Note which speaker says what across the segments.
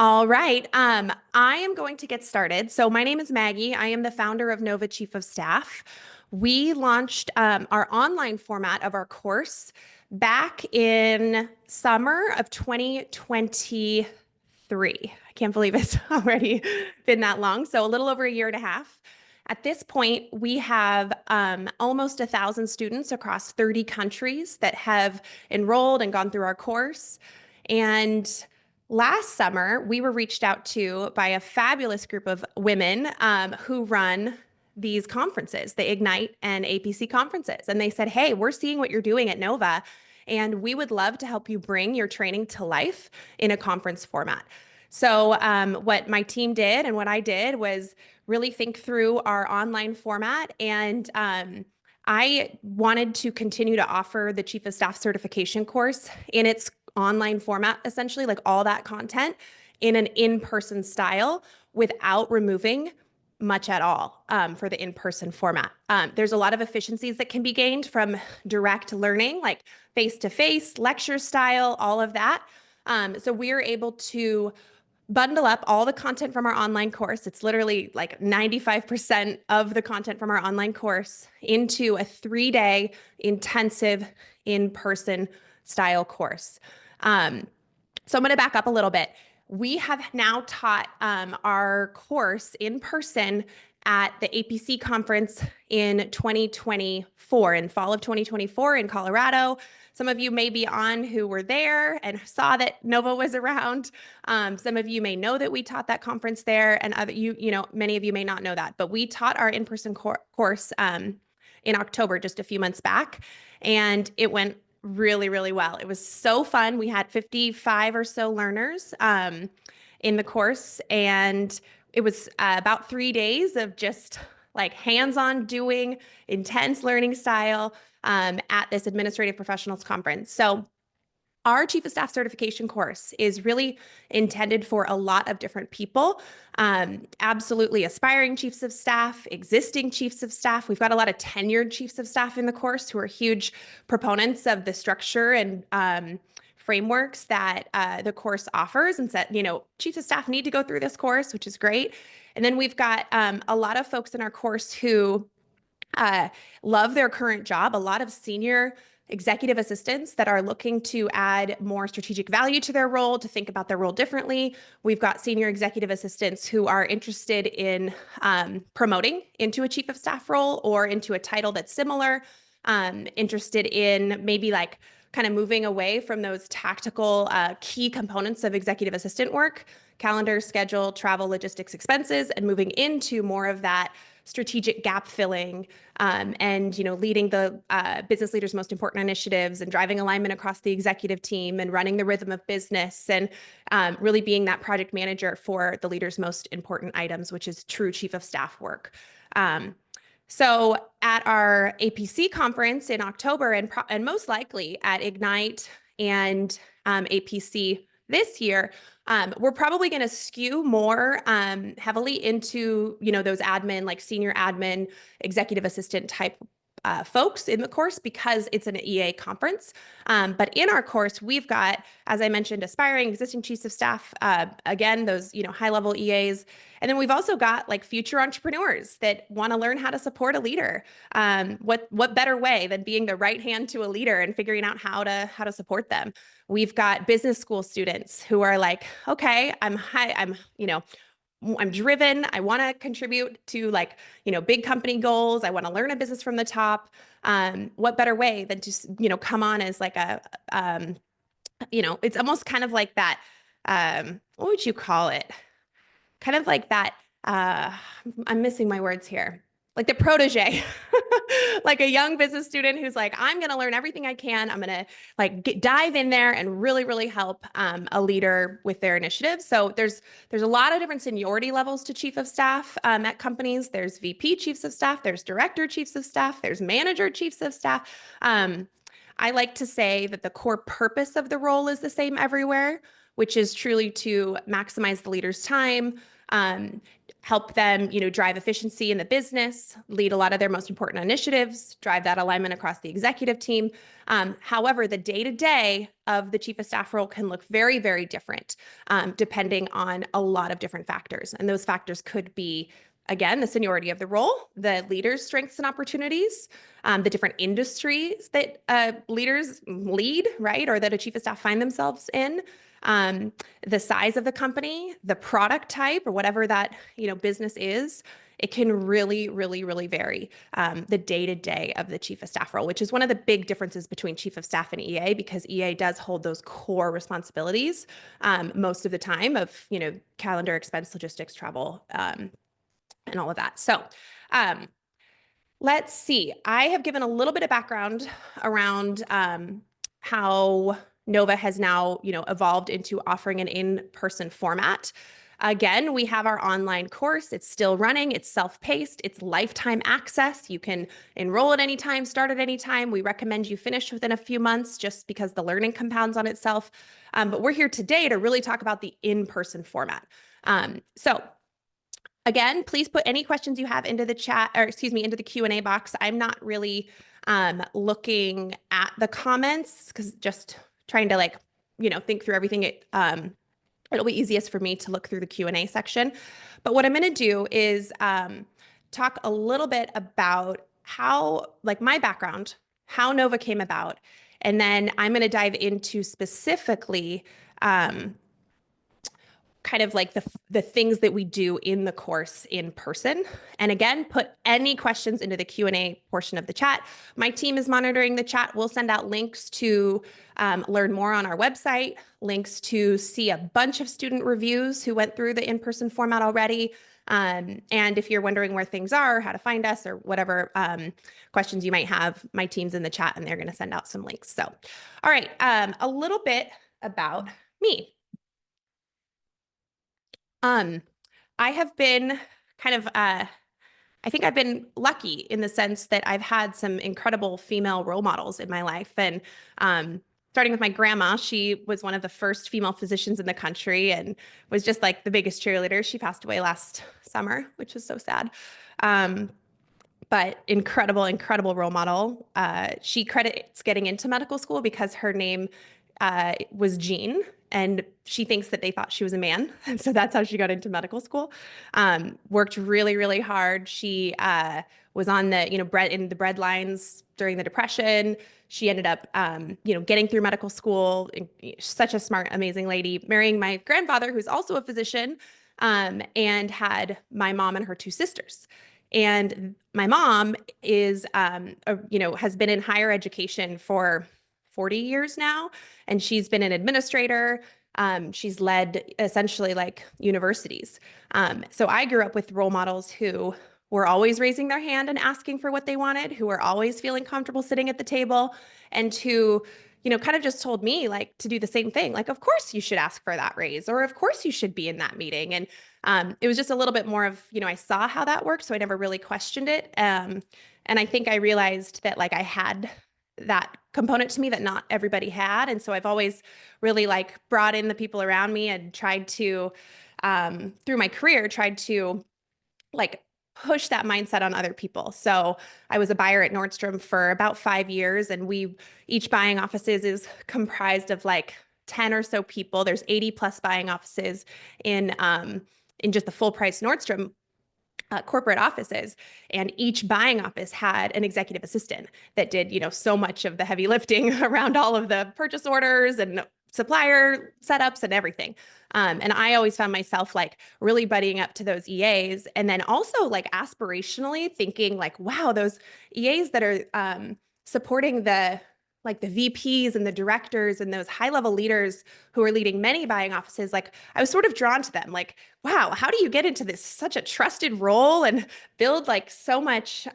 Speaker 1: All right. I am going to get started. So my name is Maggie. I am the founder of Nova Chief of Staff. We launched our online format of our course back in summer of 2023. I can't believe it's already been that long. So a little over a year and a half. At this point, we have almost 1,000 students across 30 countries that have enrolled and gone through our course. And last summer, we were reached out to by a fabulous group of women who run these conferences, the Ignite and APC conferences. And they said, hey, we're seeing what you're doing at Nova, and we would love to help you bring your training to life in a conference format. So what my team did and what I did was really think through our online format, and I wanted to continue to offer the Chief of Staff certification course in its online format, essentially, like all that content in an in-person style without removing much at all for the in-person format. There's a lot of efficiencies that can be gained from direct learning, like face-to-face, lecture style, all of that. So we're able to bundle up all the content from our online course. It's literally like 95% of the content from our online course into a 3-day intensive in-person style course. So I'm going to back up a little bit. We have now taught our course in person at the APC conference in 2024, in fall of 2024 in Colorado. Some of you may be on who were there and saw that Nova was around. Some of you may know that we taught that conference there, and many of you may not know that. But we taught our in-person course in October, just a few months back, and it went really, really well. It was so fun. We had 55 or so learners in the course, and it was about 3 days of just like hands-on doing, intense learning style at this administrative professionals conference. So our Chief of Staff certification course is really intended for a lot of different people, absolutely aspiring chiefs of staff, existing chiefs of staff. We've got a lot of tenured chiefs of staff in the course who are huge proponents of the structure and frameworks that the course offers, and said, chiefs of staff need to go through this course, which is great. And then we've got a lot of folks in our course who love their current job, a lot of senior executive assistants that are looking to add more strategic value to their role, to think about their role differently. We've got senior executive assistants who are interested in promoting into a chief of staff role or into a title that's similar, interested in maybe like kind of moving away from those tactical key components of executive assistant work, calendar, schedule, travel, logistics, expenses, and moving into more of that strategic gap filling and leading the business leaders' most important initiatives and driving alignment across the executive team and running the rhythm of business and really being that project manager for the leaders' most important items, which is true chief of staff work. So at our APC conference in October and most likely at Ignite and APC this year, we're probably going to skew more heavily into, those admin, like senior admin, executive assistant type folks in the course because it's an EA conference. But in our course, we've got, as I mentioned, aspiring existing chiefs of staff, again, those, high-level EAs. And then we've also got like future entrepreneurs that want to learn how to support a leader. What better way than being the right hand to a leader and figuring out how to support them? We've got business school students who are like, okay, I'm driven. I want to contribute to big company goals. I want to learn a business from the top. What better way than to, come on as like it's almost kind of like that. What would you call it? Kind of like that. I'm missing my words here. Like the protege, like a young business student who's like, I'm going to learn everything I can. I'm going to dive in there and really, really help a leader with their initiative. So there's a lot of different seniority levels to chief of staff at companies. There's VP chiefs of staff. There's director chiefs of staff. There's manager chiefs of staff. I like to say that the core purpose of the role is the same everywhere, which is truly to maximize the leader's time, help them, drive efficiency in the business, lead a lot of their most important initiatives, drive that alignment across the executive team. However, the day-to-day of the chief of staff role can look very, very different, depending on a lot of different factors. And those factors could be, again, the seniority of the role, the leader's strengths and opportunities, the different industries that leaders lead, right, or that a chief of staff find themselves in, the size of the company, the product type, or whatever that business is. It can really, really, really vary, the day-to-day of the chief of staff role, which is one of the big differences between chief of staff and EA, because EA does hold those core responsibilities most of the time of calendar, expense, logistics, travel, and all of that. So let's see. I have given a little bit of background around how 𝗦𝗲 has now, evolved into offering an in-person format. Again, we have our online course. It's still running. It's self-paced. It's lifetime access. You can enroll at any time, start at any time. We recommend you finish within a few months just because the learning compounds on itself. But we're here today to really talk about the in-person format. So again, please put any questions you have into the chat, or excuse me, into the Q&A box. I'm not really looking at the comments because just trying to think through everything. It'll be easiest for me to look through the Q&A section. But what I'm going to do is talk a little bit about how, my background, how 𝗦𝗲 came about, and then I'm going to dive into specifically kind of the things that we do in the course in person. And again, put any questions into the Q&A portion of the chat. My team is monitoring the chat. We'll send out links to learn more on our website, links to see a bunch of student reviews who went through the in-person format already. And if you're wondering where things are, how to find us, or whatever questions you might have, my team's in the chat and they're going to send out some links. So, all right, a little bit about me. I have been kind of, I think I've been lucky in the sense that I've had some incredible female role models in my life. And starting with my grandma, she was one of the first female physicians in the country and was just like the biggest cheerleader. She passed away last summer, which was so sad. But incredible, incredible role model. She credits getting into medical school because her name was Jean, and she thinks that they thought she was a man. And so that's how she got into medical school. Worked really, really hard. She was on the, in the bread lines during the Depression. She ended up, getting through medical school. Such a smart, amazing lady, marrying my grandfather, who's also a physician, and had my mom and her two sisters. And my mom is, has been in higher education for 40 years now, and she's been an administrator. She's led essentially universities. So I grew up with role models who were always raising their hand and asking for what they wanted, who were always feeling comfortable sitting at the table, and who, kind of just told me to do the same thing. Of course you should ask for that raise, or of course you should be in that meeting. And it was just a little bit more of, I saw how that worked, so I never really questioned it. And I think I realized that I had that component to me that not everybody had. And so I've always really brought in the people around me and tried to, through my career, tried to push that mindset on other people. So I was a buyer at Nordstrom for about 5 years, and each buying offices is comprised of 10 or so people. There's 80 plus buying offices in just the full price Nordstrom corporate offices, and each buying office had an executive assistant that did, so much of the heavy lifting around all of the purchase orders and supplier setups and everything. And I always found myself really buddying up to those EAs, and then also aspirationally thinking wow, those EAs that are supporting the VPs and the directors and those high-level leaders who are leading many buying offices, I was sort of drawn to them. Wow, how do you get into this such a trusted role and build so much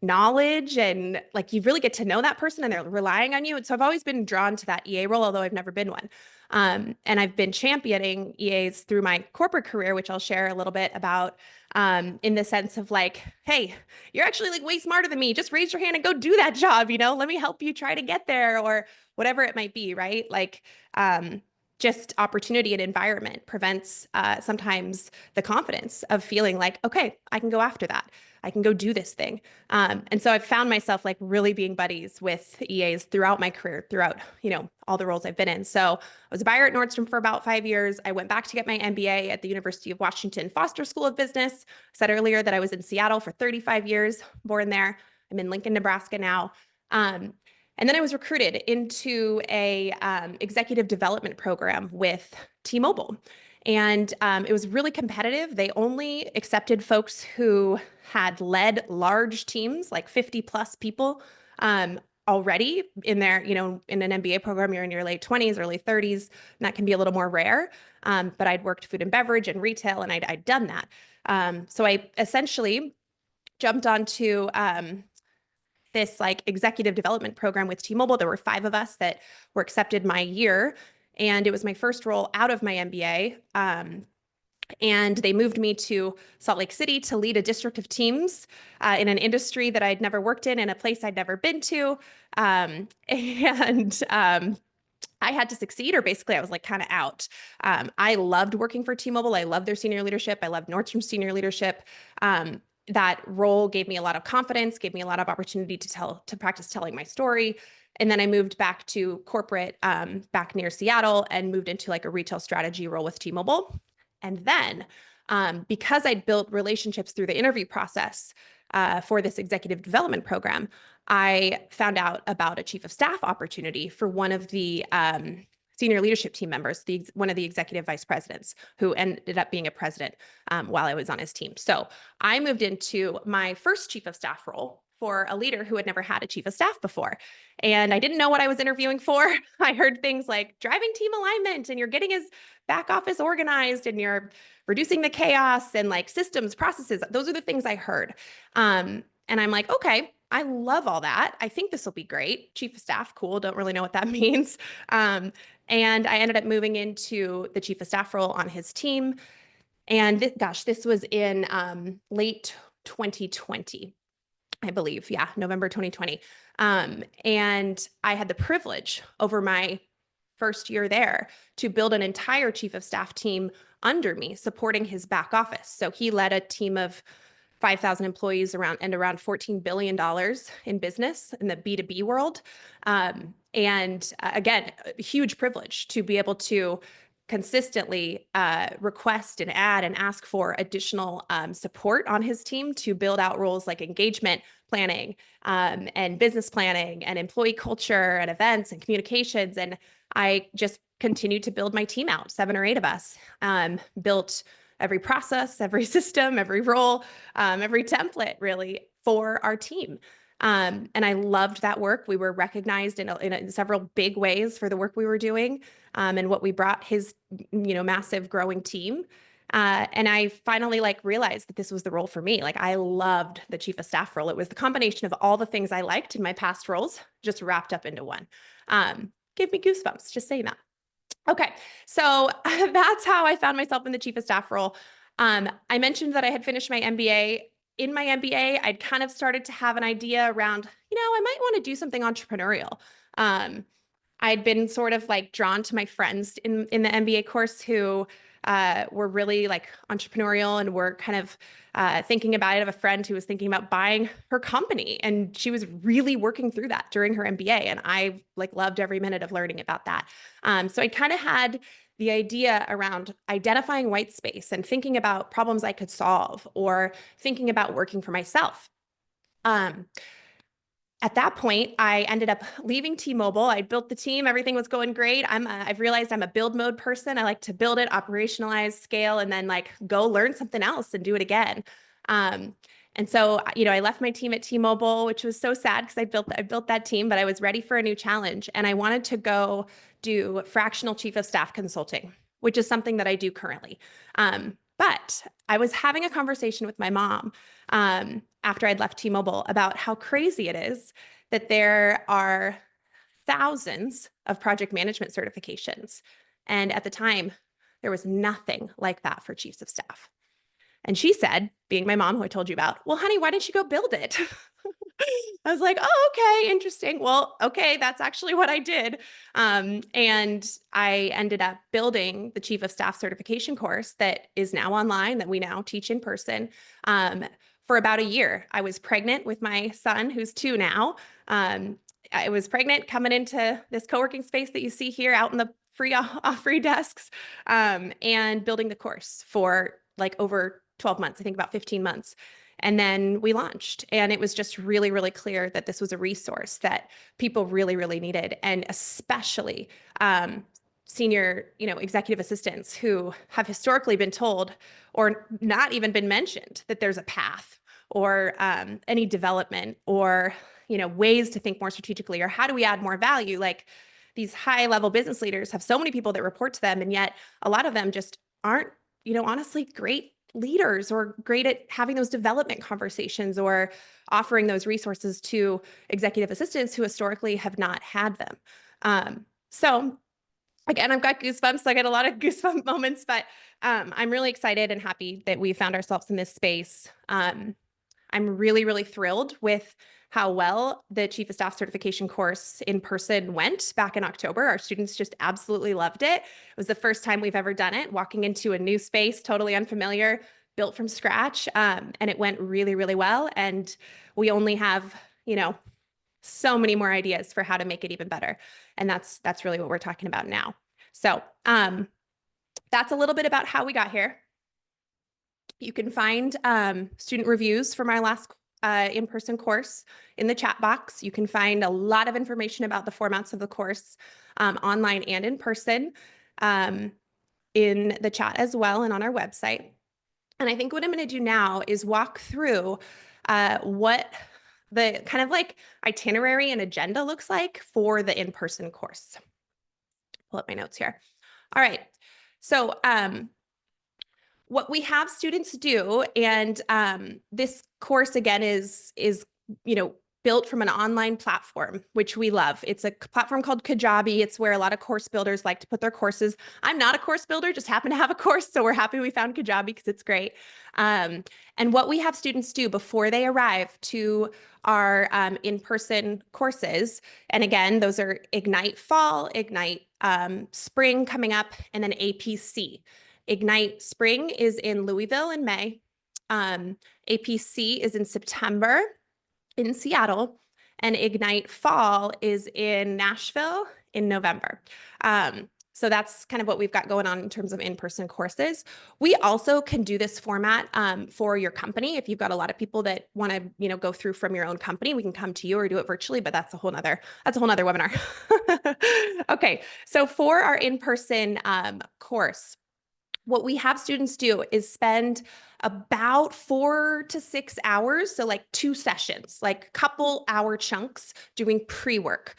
Speaker 1: knowledge, and you really get to know that person and they're relying on you. And so I've always been drawn to that EA role, although I've never been one. And I've been championing EAs through my corporate career, which I'll share a little bit about, in the sense of hey, you're actually way smarter than me. Just raise your hand and go do that job. Let me help you try to get there, or whatever it might be. Right. just opportunity and environment prevents sometimes the confidence of feeling like, okay, I can go after that. I can go do this thing. And so I've found myself like really being buddies with EAs throughout my career, throughout, all the roles I've been in. So I was a buyer at Nordstrom for about 5 years. I went back to get my MBA at the University of Washington Foster School of Business. I said earlier that I was in Seattle for 35 years, born there. I'm in Lincoln, Nebraska now. And then I was recruited into a executive development program with T-Mobile. And it was really competitive. They only accepted folks who had led large teams, like 50 plus people already in their, in an MBA program, you're in your late 20s, early 30s, and that can be a little more rare. But I'd worked food and beverage and retail, and I'd done that. So I essentially jumped onto this like executive development program with T-Mobile. There were 5 of us that were accepted my year, and it was my first role out of my MBA. And they moved me to Salt Lake City to lead a district of teams in an industry that I'd never worked in a place I'd never been to. I had to succeed, or basically I was like kind of out. I loved working for T-Mobile. I loved their senior leadership. I loved Nordstrom's senior leadership. That role gave me a lot of confidence, gave me a lot of opportunity to practice telling my story. And then I moved back to corporate, back near Seattle, and moved into like a retail strategy role with T-Mobile. And then because I'd built relationships through the interview process for this executive development program, I found out about a chief of staff opportunity for one of the senior leadership team members, one of the executive vice presidents, who ended up being a president while I was on his team. So I moved into my first chief of staff role for a leader who had never had a chief of staff before. And I didn't know what I was interviewing for. I heard things like driving team alignment, and you're getting his back office organized, and you're reducing the chaos, and like systems, processes. Those are the things I heard. And I'm like, okay, I love all that. I think this will be great. Chief of staff, cool. Don't really know what that means. And I ended up moving into the chief of staff role on his team. And this was in late 2020, I believe. Yeah, November 2020. And I had the privilege over my first year there to build an entire chief of staff team under me, supporting his back office. So he led a team of 5,000 employees around $14 billion in business in the B2B world. And again, a huge privilege to be able to consistently request and add and ask for additional support on his team to build out roles like engagement planning and business planning and employee culture and events and communications. And I just continued to build my team out, 7 or 8 of us, built every process, every system, every role, every template really for our team. And I loved that work. We were recognized in several big ways for the work we were doing and what we brought his, massive growing team. And I finally realized that this was the role for me. I loved the chief of staff role. It was the combination of all the things I liked in my past roles, just wrapped up into one. Gave me goosebumps just saying that. Okay, so that's how I found myself in the chief of staff role. I mentioned that I had finished my MBA. In my MBA, I'd kind of started to have an idea around, I might want to do something entrepreneurial. I'd been sort of drawn to my friends in the MBA course who were really entrepreneurial and were kind of thinking about it. I have a friend who was thinking about buying her company, and she was really working through that during her MBA. And I loved every minute of learning about that. So I kind of had the idea around identifying white space and thinking about problems I could solve, or thinking about working for myself. At that point, I ended up leaving T-Mobile. I built the team. Everything was going great. I've realized I'm a build mode person. I like to build it, operationalize, scale, and then go learn something else and do it again. And so, I left my team at T-Mobile, which was so sad because I built that team, but I was ready for a new challenge. And I wanted to go do fractional chief of staff consulting, which is something that I do currently. But I was having a conversation with my mom after I'd left T-Mobile about how crazy it is that there are thousands of project management certifications. And at the time, there was nothing like that for chiefs of staff. And she said, being my mom, who I told you about, well, honey, why didn't you go build it? I was like, oh, okay, interesting. Well, okay, that's actually what I did. And I ended up building the Chief of Staff certification course that is now online, that we now teach in person. For about a year, I was pregnant with my son, who's 2 now. I was pregnant coming into this co-working space that you see here out in the free desks, and building the course for like over 12 months, I think about 15 months. And then we launched, and it was just really, really clear that this was a resource that people really, really needed, and especially senior, executive assistants who have historically been told or not even been mentioned that there's a path or any development or ways to think more strategically, or how do we add more value? Like, these high-level business leaders have so many people that report to them, and yet a lot of them just aren't, honestly great leaders or great at having those development conversations or offering those resources to executive assistants who historically have not had them. So again, I've got goosebumps. I get a lot of goosebump moments, but I'm really excited and happy that we found ourselves in this space. I'm really, really thrilled with how well the Chief of Staff certification course in person went back in October. Our students just absolutely loved it. It was the first time we've ever done it, walking into a new space, totally unfamiliar, built from scratch. And it went really, really well. And we only have, so many more ideas for how to make it even better. And that's really what we're talking about now. So that's a little bit about how we got here. You can find student reviews from our last in-person course in the chat box. You can find a lot of information about the formats of the course online and in person in the chat as well, and on our website. And I think what I'm going to do now is walk through what the kind of like itinerary and agenda looks like for the in-person course. Pull up my notes here. All right. So what we have students do, and this course again is built from an online platform, which we love. It's a platform called Kajabi. It's where a lot of course builders like to put their courses. I'm not a course builder, just happen to have a course, so we're happy we found Kajabi because it's great. And what we have students do before they arrive to our in-person courses, and again, those are Ignite Fall, Ignite Spring coming up, and then APC. Ignite Spring is in Louisville in May. APC is in September in Seattle, and Ignite Fall is in Nashville in November. So that's kind of what we've got going on in terms of in-person courses. We also can do this format for your company. If you've got a lot of people that want to, go through from your own company, we can come to you or do it virtually, but that's a whole nother webinar. Okay, so for our in-person course, what we have students do is spend about 4 to 6 hours, so like 2 sessions, like couple hour chunks doing pre-work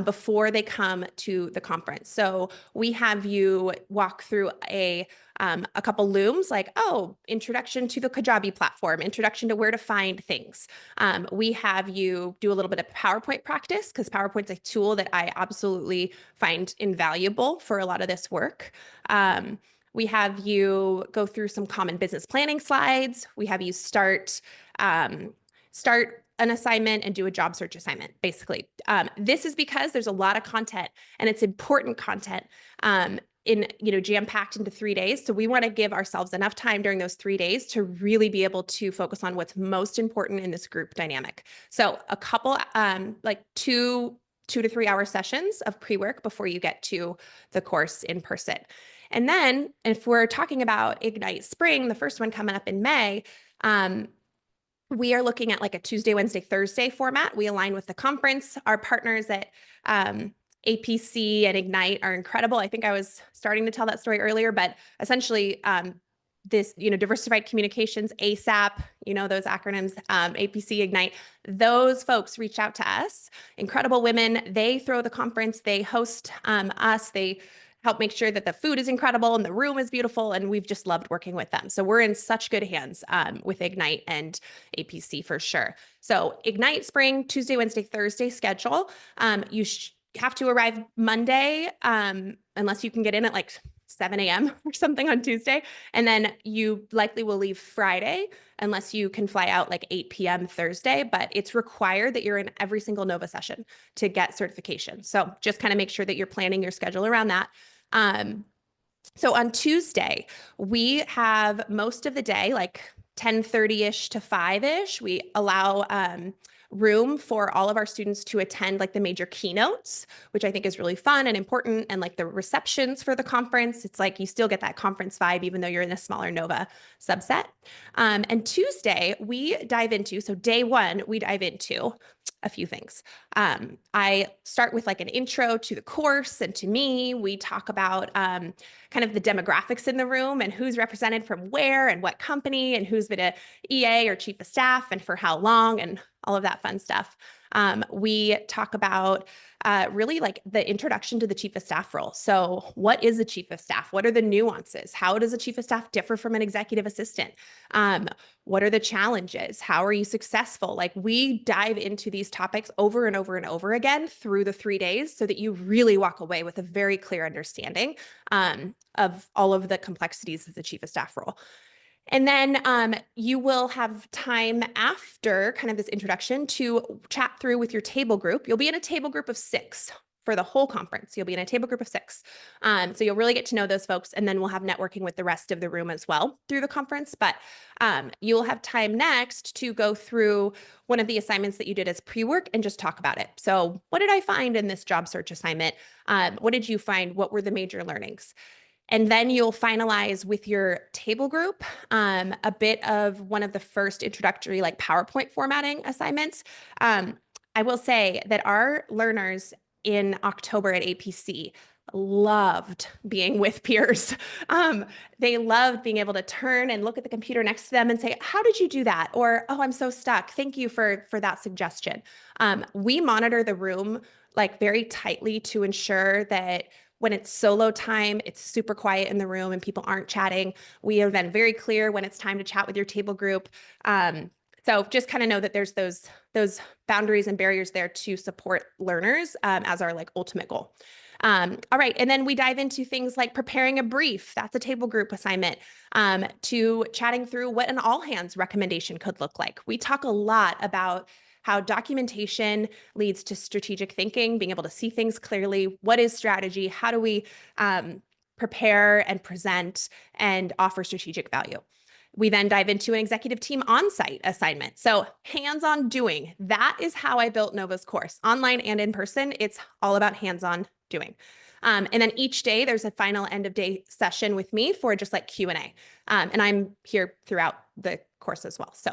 Speaker 1: before they come to the conference. So we have you walk through a couple looms, like, introduction to the Kajabi platform, introduction to where to find things. We have you do a little bit of PowerPoint practice, because PowerPoint's a tool that I absolutely find invaluable for a lot of this work. We have you go through some common business planning slides. We have you start an assignment and do a job search assignment, basically. This is because there's a lot of content, and it's important content jam-packed into 3 days. So we want to give ourselves enough time during those 3 days to really be able to focus on what's most important in this group dynamic. So a couple, like 2 to 3 hour sessions of pre-work before you get to the course in person. And then if we're talking about Ignite Spring, the first one coming up in May, we are looking at like a Tuesday, Wednesday, Thursday format. We align with the conference. Our partners at APC and Ignite are incredible. I think I was starting to tell that story earlier, but essentially this, diversified communications, ASAP, those acronyms, APC, Ignite, those folks reach out to us. Incredible women. They throw the conference, they host us, they help make sure that the food is incredible and the room is beautiful, and we've just loved working with them. So we're in such good hands with Ignite and APC for sure. So Ignite Spring, Tuesday, Wednesday, Thursday schedule. You have to arrive Monday unless you can get in at like 7 a.m. or something on Tuesday. And then you likely will leave Friday unless you can fly out like 8 p.m. Thursday, but it's required that you're in every single NOVA session to get certification. So just kind of make sure that you're planning your schedule around that. So on Tuesday, we have most of the day, like 10:30-ish to 5-ish. We allow room for all of our students to attend like the major keynotes, which I think is really fun and important, and like the receptions for the conference. It's like you still get that conference vibe, even though you're in a smaller NOVA subset. And Tuesday, we dive into, so day one, we dive into a few things. I start with like an intro to the course and to me. We talk about kind of the demographics in the room and who's represented from where and what company and who's been a EA or chief of staff and for how long and all of that fun stuff. We talk about really like the introduction to the chief of staff role. So what is a chief of staff? What are the nuances? How does a chief of staff differ from an executive assistant? What are the challenges? How are you successful? Like we dive into these topics over and over and over again through the 3 days so that you really walk away with a very clear understanding of all of the complexities of the chief of staff role. And then you will have time after kind of this introduction to chat through with your table group. You'll be in a table group of 6 for the whole conference. You'll be in a table group of 6. So you'll really get to know those folks, and then we'll have networking with the rest of the room as well through the conference. But you'll have time next to go through one of the assignments that you did as pre-work and just talk about it. So what did I find in this job search assignment? What did you find? What were the major learnings? And then you'll finalize with your table group a bit of one of the first introductory like PowerPoint formatting assignments. I will say that our learners in October at APC loved being with peers. They loved being able to turn and look at the computer next to them and say, how did you do that? Or, oh, I'm so stuck. Thank you for that suggestion. We monitor the room like very tightly to ensure that when it's solo time, it's super quiet in the room and people aren't chatting. We are then very clear when it's time to chat with your table group. So just kind of know that there's those boundaries and barriers there to support learners as our like ultimate goal. All right, and then we dive into things like preparing a brief. That's a table group assignment, to chatting through what an all hands recommendation could look like. We talk a lot about how documentation leads to strategic thinking, being able to see things clearly. What is strategy? How do we prepare and present and offer strategic value? We then dive into an executive team on-site assignment. So hands-on doing. That is how I built Nova's course. Online and in person, it's all about hands-on doing. And then each day there's a final end of day session with me for just like Q&A. And I'm here throughout the course as well. So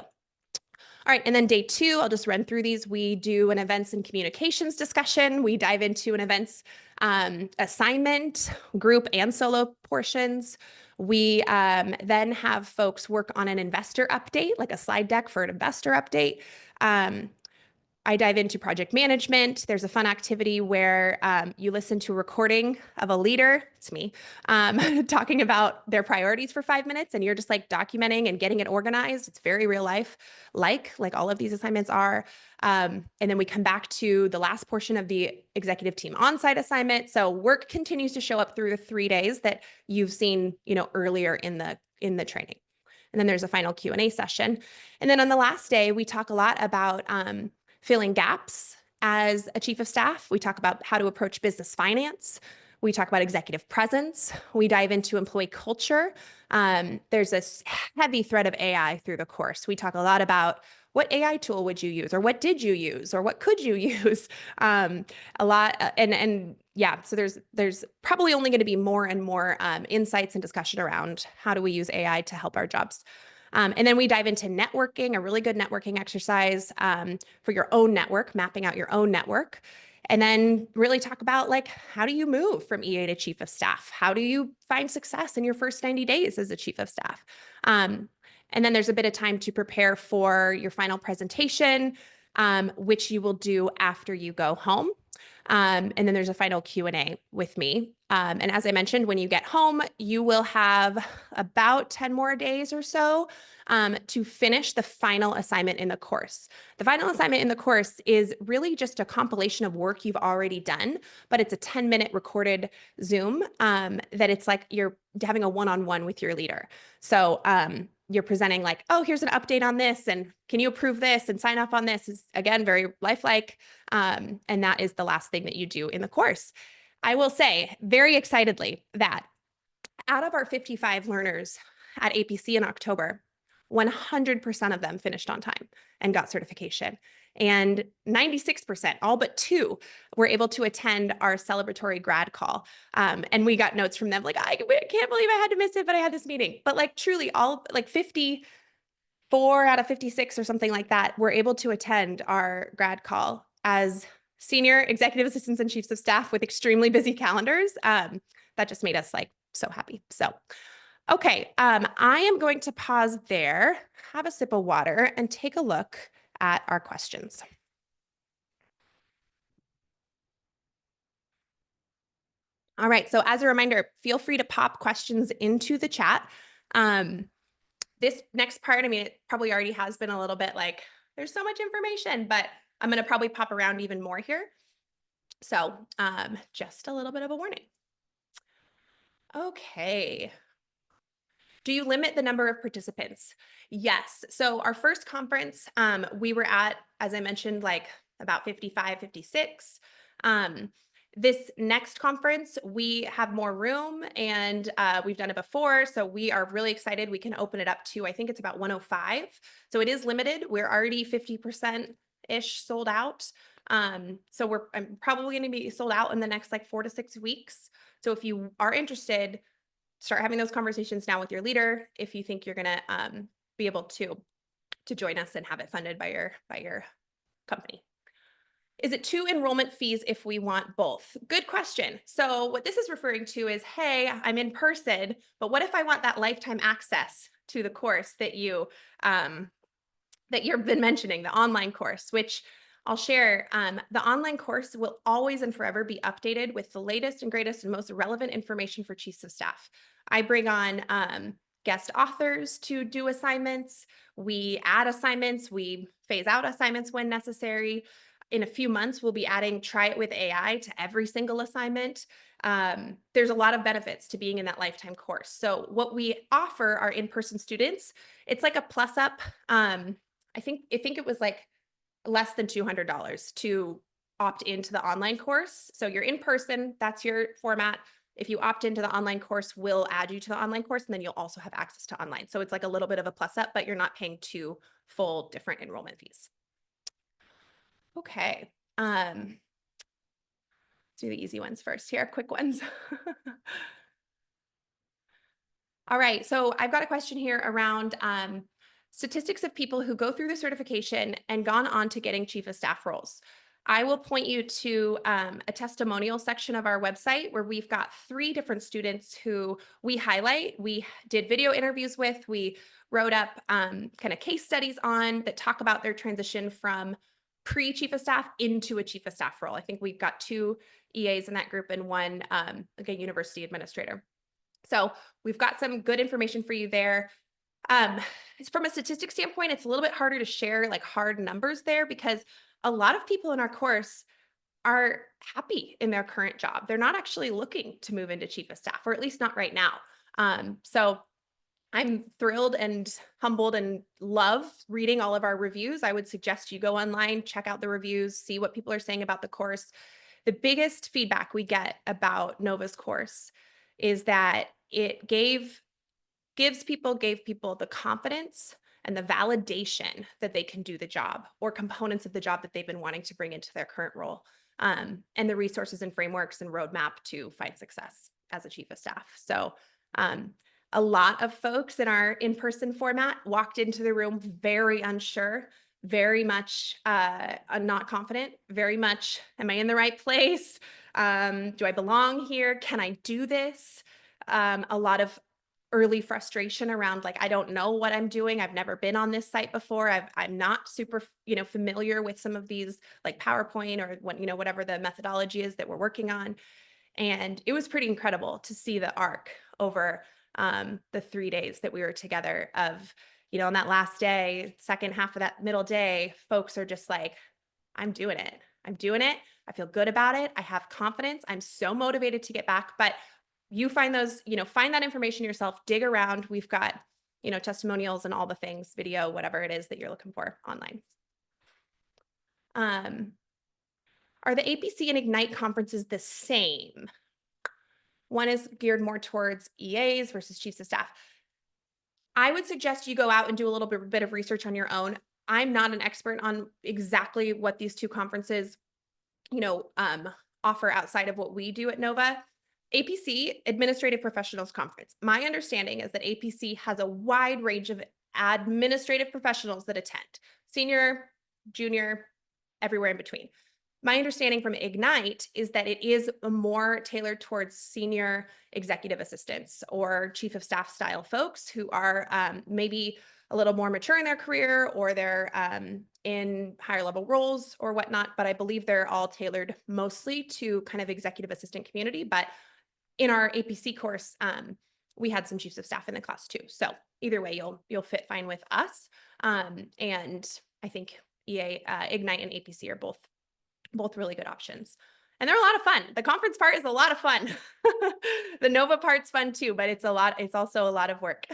Speaker 1: all right, and then day 2, I'll just run through these. We do an events and communications discussion. We dive into an events assignment, group and solo portions. We then have folks work on an investor update, like a slide deck for an investor update. I dive into project management. There's a fun activity where you listen to a recording of a leader, it's me, talking about their priorities for 5 minutes, and you're just like documenting and getting it organized. It's very real life, like all of these assignments are. And then we come back to the last portion of the executive team on-site assignment. So work continues to show up through the 3 days that you've seen, earlier in the training. And then there's a final Q&A session. And then on the last day, we talk a lot about filling gaps as a chief of staff. We talk about how to approach business finance. We talk about executive presence. We dive into employee culture. There's this heavy thread of AI through the course. We talk a lot about what AI tool would you use, or what did you use, or what could you use? A lot, and yeah, so there's probably only going to be more and more insights and discussion around how do we use AI to help our jobs. And then we dive into networking, a really good networking exercise for your own network, mapping out your own network. And then really talk about like, how do you move from EA to chief of staff? How do you find success in your first 90 days as a chief of staff? And then there's a bit of time to prepare for your final presentation, which you will do after you go home. And then there's a final Q&A with me. And as I mentioned, when you get home, you will have about 10 more days or so to finish the final assignment in the course. The final assignment in the course is really just a compilation of work you've already done, but it's a 10-minute recorded Zoom that it's like you're having a one-on-one with your leader. So you're presenting like, oh, here's an update on this, and can you approve this and sign off on this? Is again, very lifelike. And that is the last thing that you do in the course. I will say very excitedly that out of our 55 learners at APC in October, 100% of them finished on time and got certification. And 96%, all but 2, were able to attend our celebratory grad call. And we got notes from them like, I can't believe I had to miss it, but I had this meeting. But like truly all like 54 out of 56 or something like that were able to attend our grad call as senior executive assistants and chiefs of staff with extremely busy calendars. That just made us like so happy. So, okay, I am going to pause there, have a sip of water, and take a look at our questions. All right, so as a reminder, feel free to pop questions into the chat. This next part, I mean, it probably already has been a little bit like, there's so much information, but I'm going to probably pop around even more here. So just a little bit of a warning. Okay. Do you limit the number of participants? Yes. So our first conference, we were at, as I mentioned, like about 55, 56. This next conference, we have more room and we've done it before. So we are really excited. We can open it up to, I think it's about 105. So it is limited. We're already 50%-ish sold out. So I'm probably going to be sold out in the next like 4 to 6 weeks. So if you are interested, start having those conversations now with your leader if you think you're going to be able to join us and have it funded by your company. Is it 2 enrollment fees if we want both? Good question. So what this is referring to is, hey, I'm in person, but what if I want that lifetime access to the course that you've been mentioning, the online course, which I'll share. The online course will always and forever be updated with the latest and greatest and most relevant information for chiefs of staff. I bring on guest authors to do assignments. We add assignments. We phase out assignments when necessary. In a few months, we'll be adding Try It with AI to every single assignment. There's a lot of benefits to being in that lifetime course. So what we offer our in-person students, it's like a plus up. I think it was like less than $200 to opt into the online course. So you're in person, that's your format. If you opt into the online course, we'll add you to the online course, and then you'll also have access to online. So it's like a little bit of a plus up, but you're not paying 2 full different enrollment fees. Okay. Let's do the easy ones first here, quick ones. All right, so I've got a question here around statistics of people who go through the certification and gone on to getting chief of staff roles. I will point you to a testimonial section of our website where we've got 3 different students who we highlight. We did video interviews with, we wrote up kind of case studies on that talk about their transition from pre-chief of staff into a chief of staff role. I think we've got 2 EAs in that group and 1 like a university administrator. So we've got some good information for you there. From a statistics standpoint, it's a little bit harder to share like hard numbers there because a lot of people in our course are happy in their current job. They're not actually looking to move into chief of staff, or at least not right now. So I'm thrilled and humbled and love reading all of our reviews. I would suggest you go online, check out the reviews, see what people are saying about the course. The biggest feedback we get about Nova's course is that it gave people the confidence and the validation that they can do the job or components of the job that they've been wanting to bring into their current role, and the resources and frameworks and roadmap to find success as a chief of staff. So a lot of folks in our in-person format walked into the room very unsure, very much not confident, very much, am I in the right place? Do I belong here? Can I do this? A lot of early frustration around like, I don't know what I'm doing. I've never been on this site before. I'm not super, familiar with some of these like PowerPoint or what, whatever the methodology is that we're working on. And it was pretty incredible to see the arc over the 3 days that we were together of, on that last day, second half of that middle day, folks are just like, I'm doing it. I'm doing it. I feel good about it. I have confidence. I'm so motivated to get back. But you find those, find that information yourself, dig around. We've got, testimonials and all the things, video, whatever it is that you're looking for online. Are the APC and Ignite conferences the same? One is geared more towards EAs versus chiefs of staff. I would suggest you go out and do a little bit of research on your own. I'm not an expert on exactly what these two conferences, offer outside of what we do at Nova. APC, Administrative Professionals Conference. My understanding is that APC has a wide range of administrative professionals that attend, senior, junior, everywhere in between. My understanding from Ignite is that it is more tailored towards senior executive assistants or chief of staff style folks who are maybe a little more mature in their career, or they're in higher level roles or whatnot. But I believe they're all tailored mostly to kind of executive assistant community. But in our APC course, we had some chiefs of staff in the class too. So either way, you'll fit fine with us. And I think Ignite and APC are both really good options. And they're a lot of fun. The conference part is a lot of fun. The Nova part's fun too, but it's also a lot of work.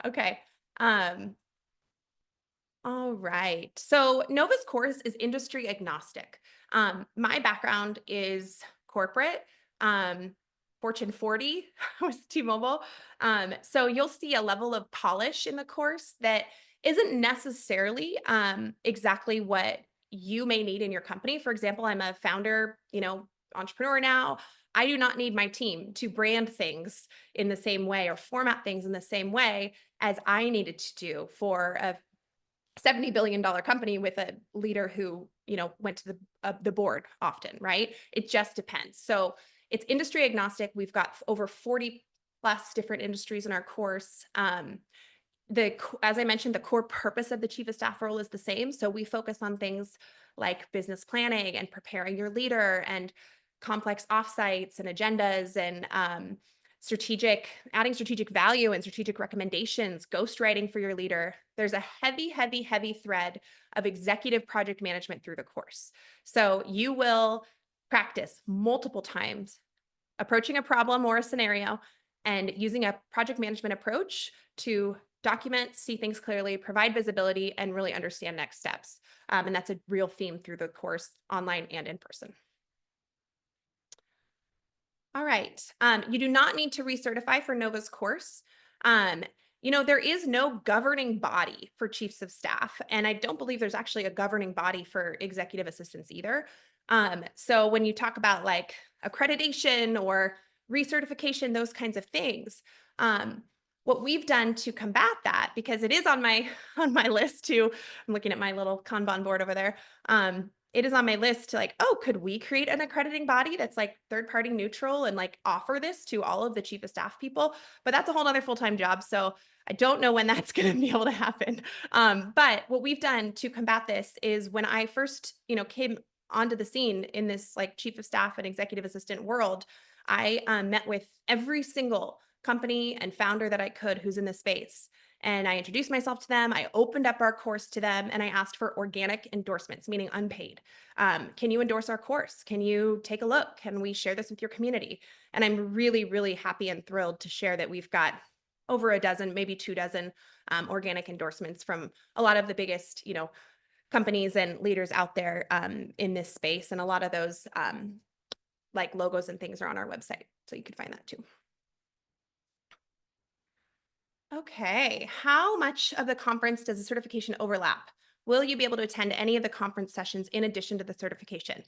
Speaker 1: Okay. All right. So Nova's course is industry agnostic. My background is corporate, Fortune 40 was T-Mobile. So you'll see a level of polish in the course that isn't necessarily exactly what you may need in your company. For example, I'm a founder, entrepreneur now. I do not need my team to brand things in the same way or format things in the same way as I needed to do for a $70 billion company with a leader who, went to the board often, right? It just depends. So it's industry agnostic. We've got over 40 plus different industries in our course. As I mentioned, the core purpose of the chief of staff role is the same. So we focus on things like business planning and preparing your leader and complex offsites and agendas and adding strategic value and strategic recommendations, ghostwriting for your leader. There's a heavy, heavy, heavy thread of executive project management through the course. So you will practice multiple times approaching a problem or a scenario and using a project management approach to document, see things clearly, provide visibility, and really understand next steps. And that's a real theme through the course, online and in person. All right. You do not need to recertify for Nova's course. There is no governing body for chiefs of staff, and I don't believe there's actually a governing body for executive assistants either. So when you talk about like accreditation or recertification, those kinds of things, what we've done to combat that, because it is on my list too. I'm looking at my little Kanban board over there. It is on my list to like, could we create an accrediting body that's like third-party neutral and like offer this to all of the chief of staff people? But that's a whole other full-time job. So I don't know when that's going to be able to happen. But what we've done to combat this is when I first, came onto the scene in this like chief of staff and executive assistant world, I met with every single company and founder that I could who's in this space. And I introduced myself to them. I opened up our course to them and I asked for organic endorsements, meaning unpaid. Can you endorse our course? Can you take a look? Can we share this with your community? And I'm really, really happy and thrilled to share that we've got over a dozen, maybe 24 organic endorsements from a lot of the biggest, companies and leaders out there in this space. And a lot of those like logos and things are on our website. So you can find that too. Okay, how much of the conference does the certification overlap? Will you be able to attend any of the conference sessions in addition to the certification?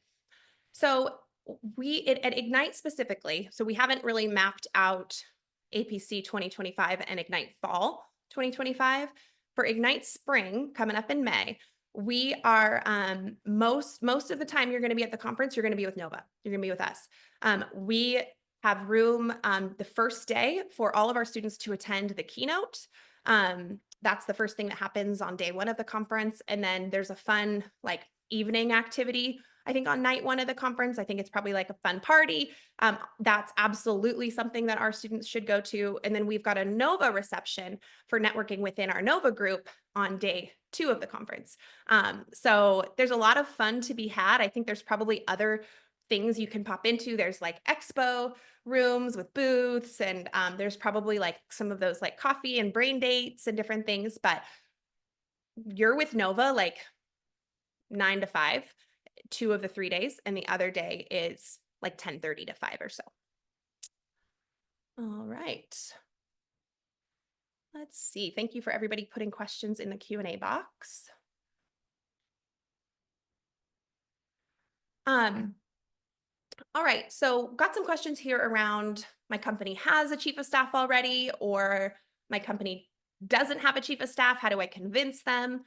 Speaker 1: So at Ignite specifically, so we haven't really mapped out APC 2025 and Ignite Fall 2025. For Ignite Spring coming up in May, we are most of the time you're going to be at the conference, you're going to be with Nova. You're going to be with us. We have room the first day for all of our students to attend the keynote. That's the first thing that happens on day one of the conference. And then there's a fun like evening activity. I think on night one of the conference. I think it's probably like a fun party. That's absolutely something that our students should go to. And then we've got a Nova reception for networking within our Nova group on day 2 of the conference. So there's a lot of fun to be had. I think there's probably other things you can pop into. There's like expo rooms with booths, and there's probably like some of those like coffee and brain dates and different things, but you're with Nova like 9 to 5, 2 of the 3 days, and the other day is like 10:30 to 5 or so. All right. Let's see. Thank you for everybody putting questions in the Q&A box. All right, so got some questions here around my company has a chief of staff already, or my company doesn't have a chief of staff. How do I convince them?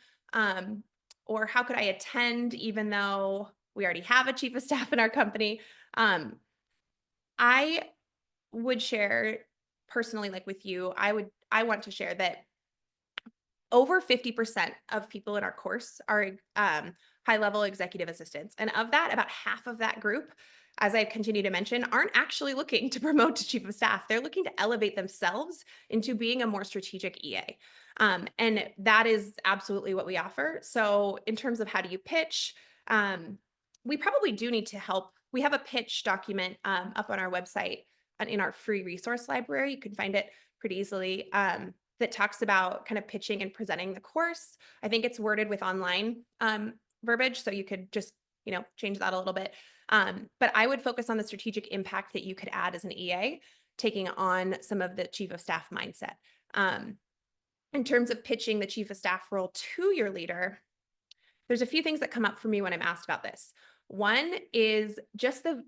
Speaker 1: Or how could I attend even though we already have a chief of staff in our company? I would share personally, like with you, I want to share that over 50% of people in our course are high-level executive assistants. And of that, about half of that group, as I continue to mention, aren't actually looking to promote to chief of staff. They're looking to elevate themselves into being a more strategic EA. And that is absolutely what we offer. So in terms of how do you pitch, we probably do need to help. We have a pitch document up on our website in our free resource library. You can find it pretty easily. That talks about kind of pitching and presenting the course. I think it's worded with online verbiage, so you could just, change that a little bit. But I would focus on the strategic impact that you could add as an EA, taking on some of the chief of staff mindset. In terms of pitching the chief of staff role to your leader, there's a few things that come up for me when I'm asked about this. One is just the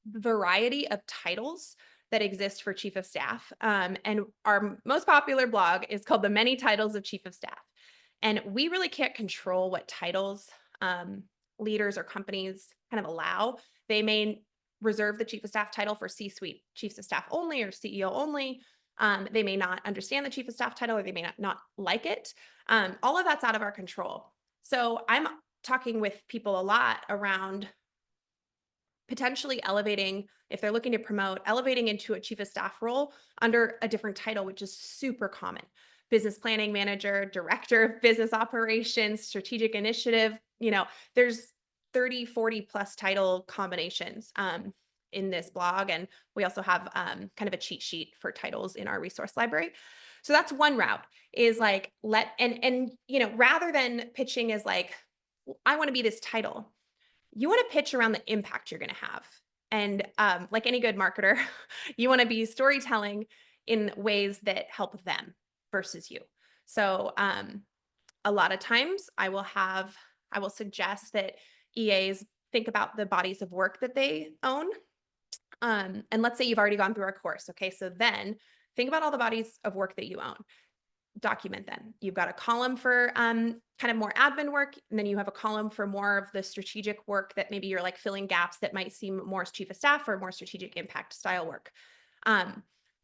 Speaker 1: variety of titles that exist for chief of staff. And our most popular blog is called The Many Titles of Chief of Staff. And we really can't control what titles leaders or companies kind of allow. They may reserve the chief of staff title for C-suite chiefs of staff only or CEO only. They may not understand the chief of staff title, or they may not like it. All of that's out of our control. So I'm talking with people a lot around potentially elevating, if they're looking to promote, elevating into a chief of staff role under a different title, which is super common. Business planning manager, director of business operations, strategic initiative. There's 30, 40 plus title combinations in this blog. And we also have kind of a cheat sheet for titles in our resource library. So that's one route, is like rather than pitching as like, I want to be this title, you want to pitch around the impact you're going to have. And like any good marketer, you want to be storytelling in ways that help them versus you. So a lot of times I will suggest that EAs think about the bodies of work that they own. And let's say you've already gone through our course. Okay, so then think about all the bodies of work that you own. Document them. You've got a column for kind of more admin work, and then you have a column for more of the strategic work that maybe you're like filling gaps that might seem more as chief of staff or more strategic impact style work.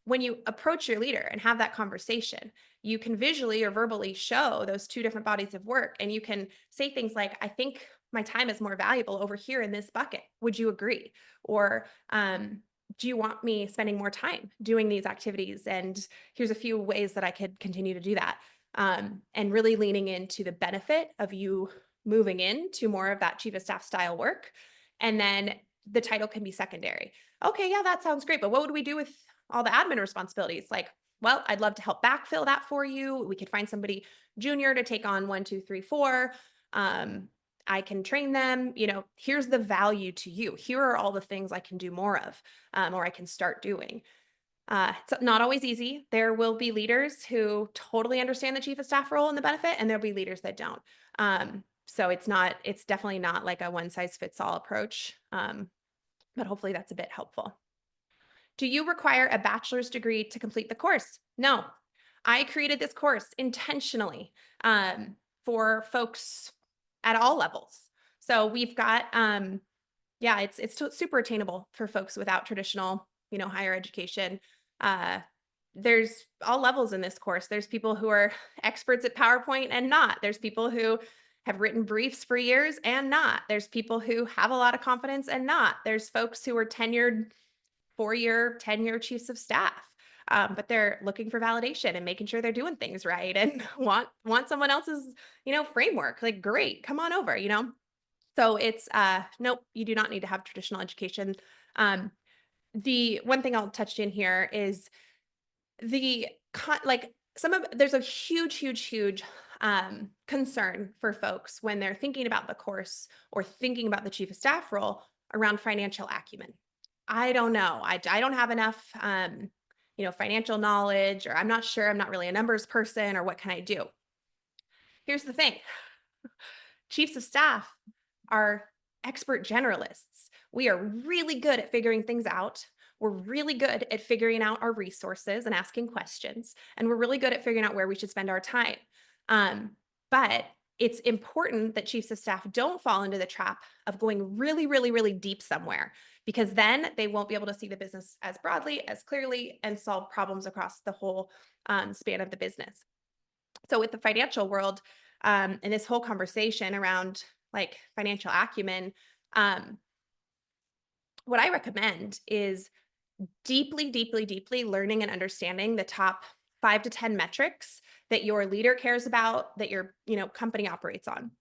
Speaker 1: When you approach your leader and have that conversation, you can visually or verbally show those two different bodies of work, and you can say things like, I think my time is more valuable over here in this bucket. Would you agree? Or do you want me spending more time doing these activities? And here's a few ways that I could continue to do that. And really leaning into the benefit of you moving into more of that chief of staff style work. And then the title can be secondary. Okay, yeah, that sounds great. But what would we do with all the admin responsibilities? Like, well, I'd love to help backfill that for you. We could find somebody junior to take on 1, 2, 3, 4. I can train them. Here's the value to you. Here are all the things I can do more of, or I can start doing. It's not always easy. There will be leaders who totally understand the chief of staff role and the benefit, and there'll be leaders that don't. So it's definitely not like a one size fits all approach. But hopefully that's a bit helpful. Do you require a bachelor's degree to complete the course? No, I created this course intentionally for folks at all levels. So we've got, it's super attainable for folks without traditional, higher education. There's all levels in this course. There's people who are experts at PowerPoint and not. There's people who have written briefs for years and not. There's people who have a lot of confidence and not. There's folks who are tenured 4-year, 10-year chiefs of staff. But they're looking for validation and making sure they're doing things right and want someone else's, framework. Like, great, come on over. So it's nope, you do not need to have traditional education. Um, the one thing I'll touch in here is like there's a huge concern for folks when they're thinking about the course or thinking about the chief of staff role around financial acumen. I don't know. I don't have enough financial knowledge, or I'm not sure, I'm not really a numbers person, or what can I do? Here's the thing. Chiefs of staff are expert generalists. We are really good at figuring things out. We're really good at figuring out our resources and asking questions. And we're really good at figuring out where we should spend our time. But it's important that chiefs of staff don't fall into the trap of going really deep somewhere, because then they won't be able to see the business as broadly, as clearly, and solve problems across the whole span of the business. So with the financial world, and this whole conversation around like financial acumen, what I recommend is deeply learning and understanding the top 5 to 10 metrics that your leader cares about, that your company operates on.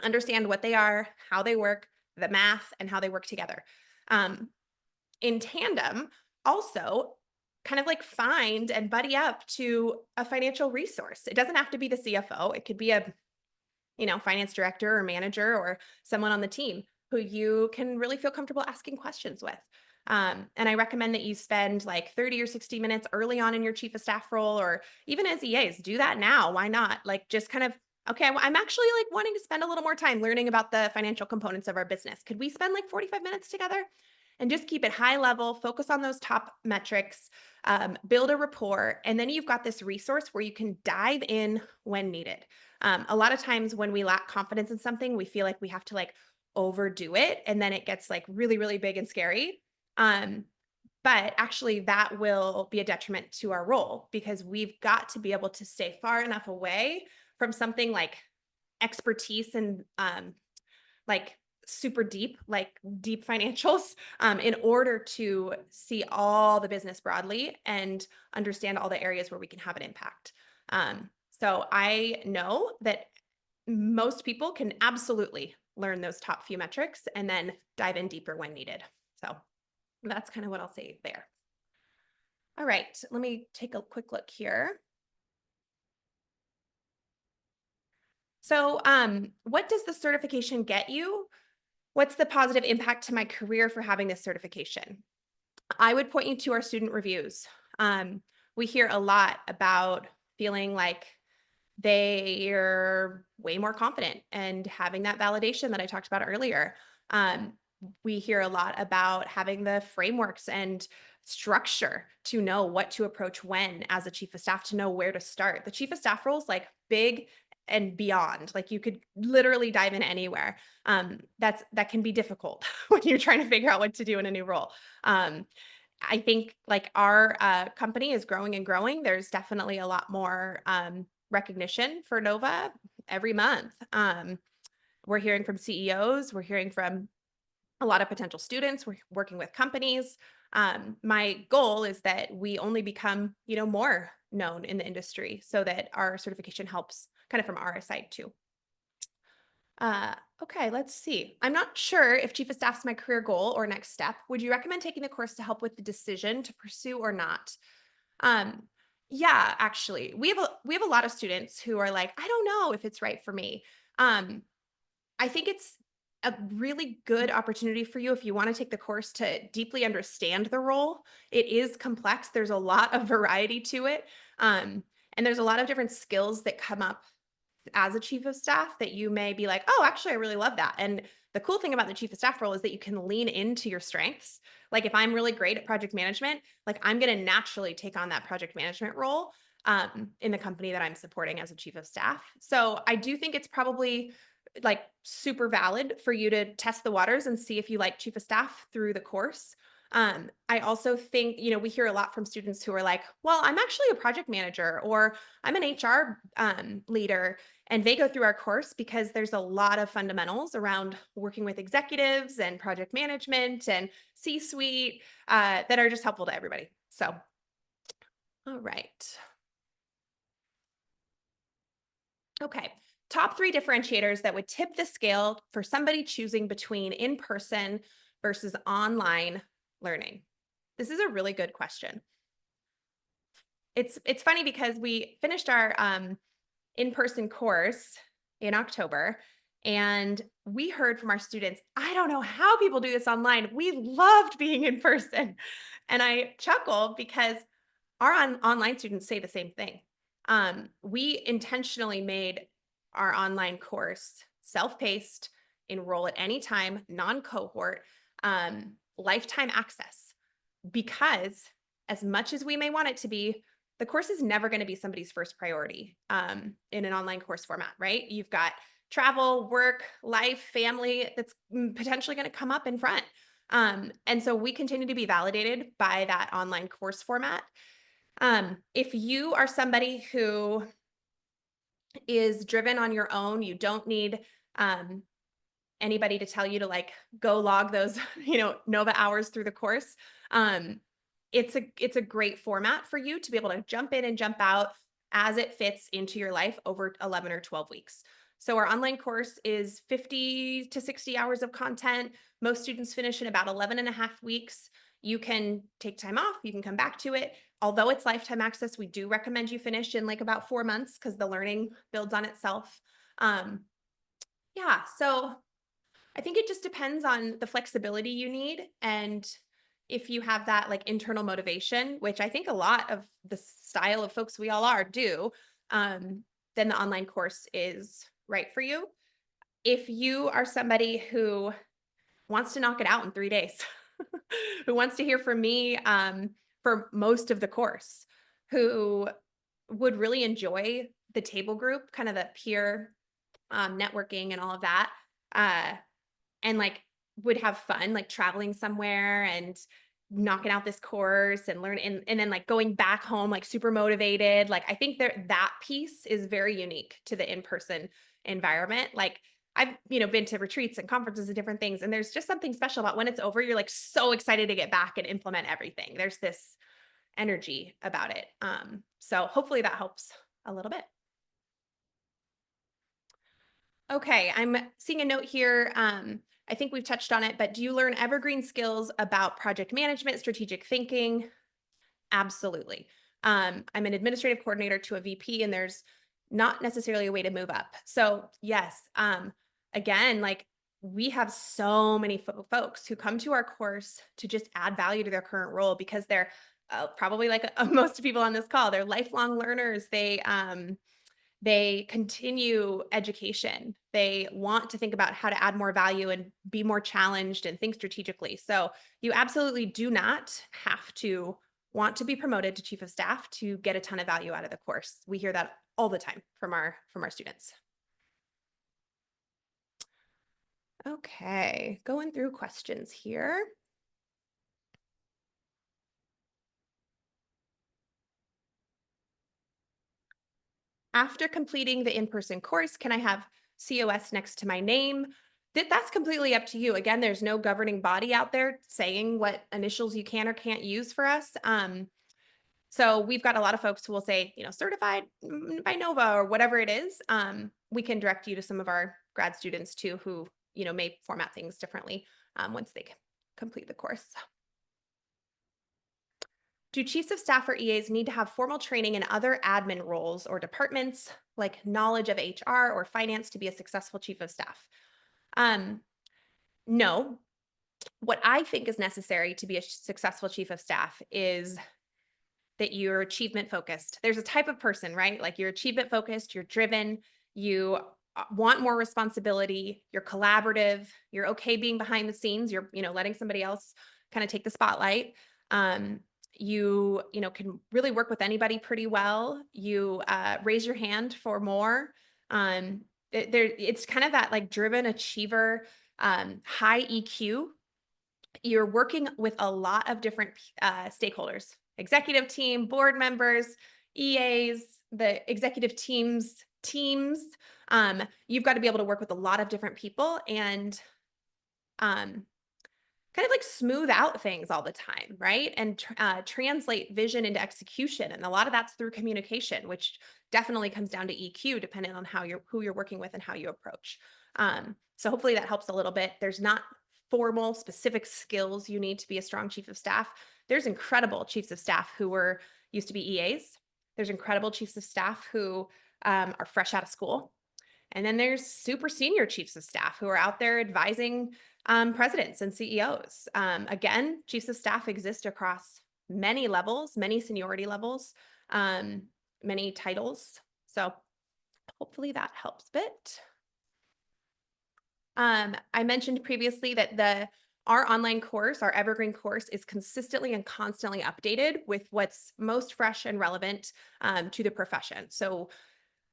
Speaker 1: Understand what they are, how they work, the math, and how they work together. In tandem, also kind of like find and buddy up to a financial resource. It doesn't have to be the CFO. It could be a finance director or manager or someone on the team who you can really feel comfortable asking questions with. And I recommend that you spend like 30 or 60 minutes early on in your chief of staff role, or even as EAs, do that now. Why not? Like, just kind of, okay, I'm actually like wanting to spend a little more time learning about the financial components of our business. Could we spend like 45 minutes together? And just keep it high level, focus on those top metrics, build a rapport, and then you've got this resource where you can dive in when needed. A lot of times when we lack confidence in something, we feel like we have to like overdo it, and then it gets like really big and scary. But actually that will be a detriment to our role, because we've got to be able to stay far enough away from something like expertise and like super deep, like deep financials, in order to see all the business broadly and understand all the areas where we can have an impact. So I know that most people can absolutely learn those top few metrics and then dive in deeper when needed. So that's kind of what I'll say there. All right, let me take a quick look here. So what does the certification get you? What's the positive impact to my career for having this certification? I would point you to our student reviews. We hear a lot about feeling like they're way more confident and having that validation that I talked about earlier. We hear a lot about having the frameworks and structure to know what to approach when as a chief of staff, to know where to start. The chief of staff role is like big and beyond. Like, you could literally dive in anywhere. That can be difficult when you're trying to figure out what to do in a new role. I think like our company is growing and growing. There's definitely a lot more recognition for Nova every month. We're hearing from CEOs, we're hearing from a lot of potential students, we're working with companies. My goal is that we only become, more known in the industry, so that our certification helps kind of from our side too. Okay, let's see. I'm not sure if chief of staff is my career goal or next step. Would you recommend taking the course to help with the decision to pursue or not? Yeah, actually, we have a lot of students who are like, I don't know if it's right for me. I think it's a really good opportunity for you if you want to take the course to deeply understand the role. It is complex. There's a lot of variety to it. And there's a lot of different skills that come up as a chief of staff that you may be like, oh, actually, I really love that. And the cool thing about the chief of staff role is that you can lean into your strengths. Like, if I'm really great at project management, like, I'm going to naturally take on that project management role in the company that I'm supporting as a chief of staff. So I do think it's probably like super valid for you to test the waters and see if you like chief of staff through the course. I also think, we hear a lot from students who are like, well, I'm actually a project manager or I'm an HR leader. And they go through our course because there's a lot of fundamentals around working with executives and project management and C-suite that are just helpful to everybody. So, all right. Okay. Top 3 differentiators that would tip the scale for somebody choosing between in-person versus online learning. This is a really good question. It's funny because we finished our in-person course in October, and we heard from our students, I don't know how people do this online. We loved being in person. And I chuckle because our online students say the same thing. We intentionally made our online course self-paced, enroll at any time, non-cohort, lifetime access, because as much as we may want it to be, the course is never going to be somebody's first priority in an online course format, right? You've got travel, work, life, family that's potentially going to come up in front. And so we continue to be validated by that online course format. If you are somebody who is driven on your own, you don't need anybody to tell you to like go log those, Nova hours through the course. It's a great format for you to be able to jump in and jump out as it fits into your life over 11 or 12 weeks. So our online course is 50 to 60 hours of content. Most students finish in about 11 and a half weeks. You can take time off, you can come back to it. Although it's lifetime access, we do recommend you finish in like about 4 months because the learning builds on itself. Yeah, so I think it just depends on the flexibility you need and if you have that like internal motivation, which I think a lot of the style of folks we all are do, then the online course is right for you. If you are somebody who wants to knock it out in 3 days, who wants to hear from me for most of the course, who would really enjoy the table group, kind of the peer networking and all of that, and like would have fun like traveling somewhere and knocking out this course and learn and then like going back home like super motivated. Like I think that piece is very unique to the in-person environment. Like I've, been to retreats and conferences and different things, and there's just something special about when it's over, you're like so excited to get back and implement everything. There's this energy about it. So hopefully that helps a little bit. Okay, I'm seeing a note here. I think we've touched on it, but do you learn evergreen skills about project management, strategic thinking? Absolutely. I'm an administrative coordinator to a VP, and there's not necessarily a way to move up. So yes, again, like we have so many folks who come to our course to just add value to their current role because they're probably like most people on this call, they're lifelong learners. They continue education. They want to think about how to add more value and be more challenged and think strategically. So you absolutely do not have to want to be promoted to chief of staff to get a ton of value out of the course. We hear that all the time from our students. Okay, going through questions here. After completing the in-person course, can I have COS next to my name? That's completely up to you. Again, there's no governing body out there saying what initials you can or can't use for us. So we've got a lot of folks who will say, certified by Nova or whatever it is. We can direct you to some of our grad students too, who, may format things differently once they complete the course. Do chiefs of staff or EAs need to have formal training in other admin roles or departments, like knowledge of HR or finance, to be a successful chief of staff? No. What I think is necessary to be a successful chief of staff is that you're achievement focused. There's a type of person, right? Like you're achievement focused, you're driven, you want more responsibility, you're collaborative, you're okay being behind the scenes, you're, letting somebody else kind of take the spotlight. You can really work with anybody pretty well. You raise your hand for more. It's kind of that like driven achiever, high EQ you're working with a lot of different stakeholders, executive team, board members, EAs, the executive teams. You've got to be able to work with a lot of different people and kind of like smooth out things all the time, right? And translate vision into execution. And a lot of that's through communication, which definitely comes down to EQ, depending on who you're working with and how you approach. So hopefully that helps a little bit. There's not formal, specific skills you need to be a strong chief of staff. There's incredible chiefs of staff who used to be EAs. There's incredible chiefs of staff who are fresh out of school. And then there's super senior chiefs of staff who are out there advising presidents and CEOs. Again, chiefs of staff exist across many levels, many seniority levels, many titles. So hopefully that helps a bit. I mentioned previously that our online course, our evergreen course, is consistently and constantly updated with what's most fresh and relevant to the profession. So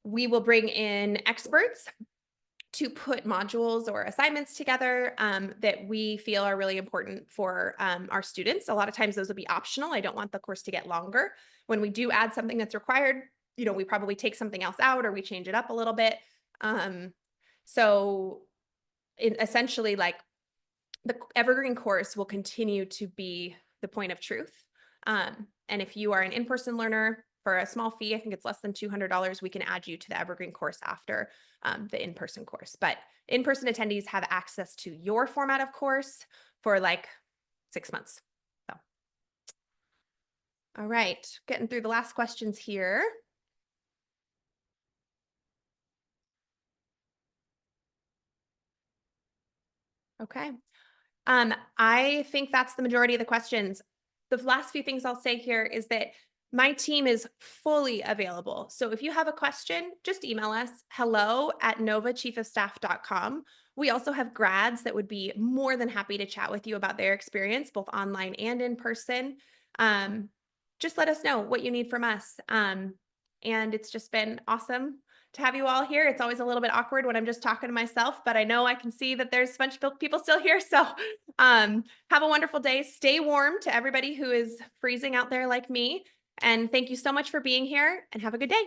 Speaker 1: we will bring in experts to put modules or assignments together that we feel are really important for our students. A lot of times those will be optional. I don't want the course to get longer. When we do add something that's required, we probably take something else out or we change it up a little bit. Essentially, like, the evergreen course will continue to be the point of truth. And if you are an in-person learner, for a small fee, I think it's less than $200, we can add you to the evergreen course after the in-person course. But in-person attendees have access to your format of course for like 6 months. So, all right, getting through the last questions here. Okay. I think that's the majority of the questions. The last few things I'll say here is that my team is fully available. So if you have a question, just email us, hello@𝗦𝗲𝗽𝗁𝗡.com. We also have grads that would be more than happy to chat with you about their experience, both online and in person. Just let us know what you need from us. And it's just been awesome to have you all here. It's always a little bit awkward when I'm just talking to myself, but I know I can see that there's a bunch of people still here. So have a wonderful day. Stay warm to everybody who is freezing out there like me. And thank you so much for being here and have a good day.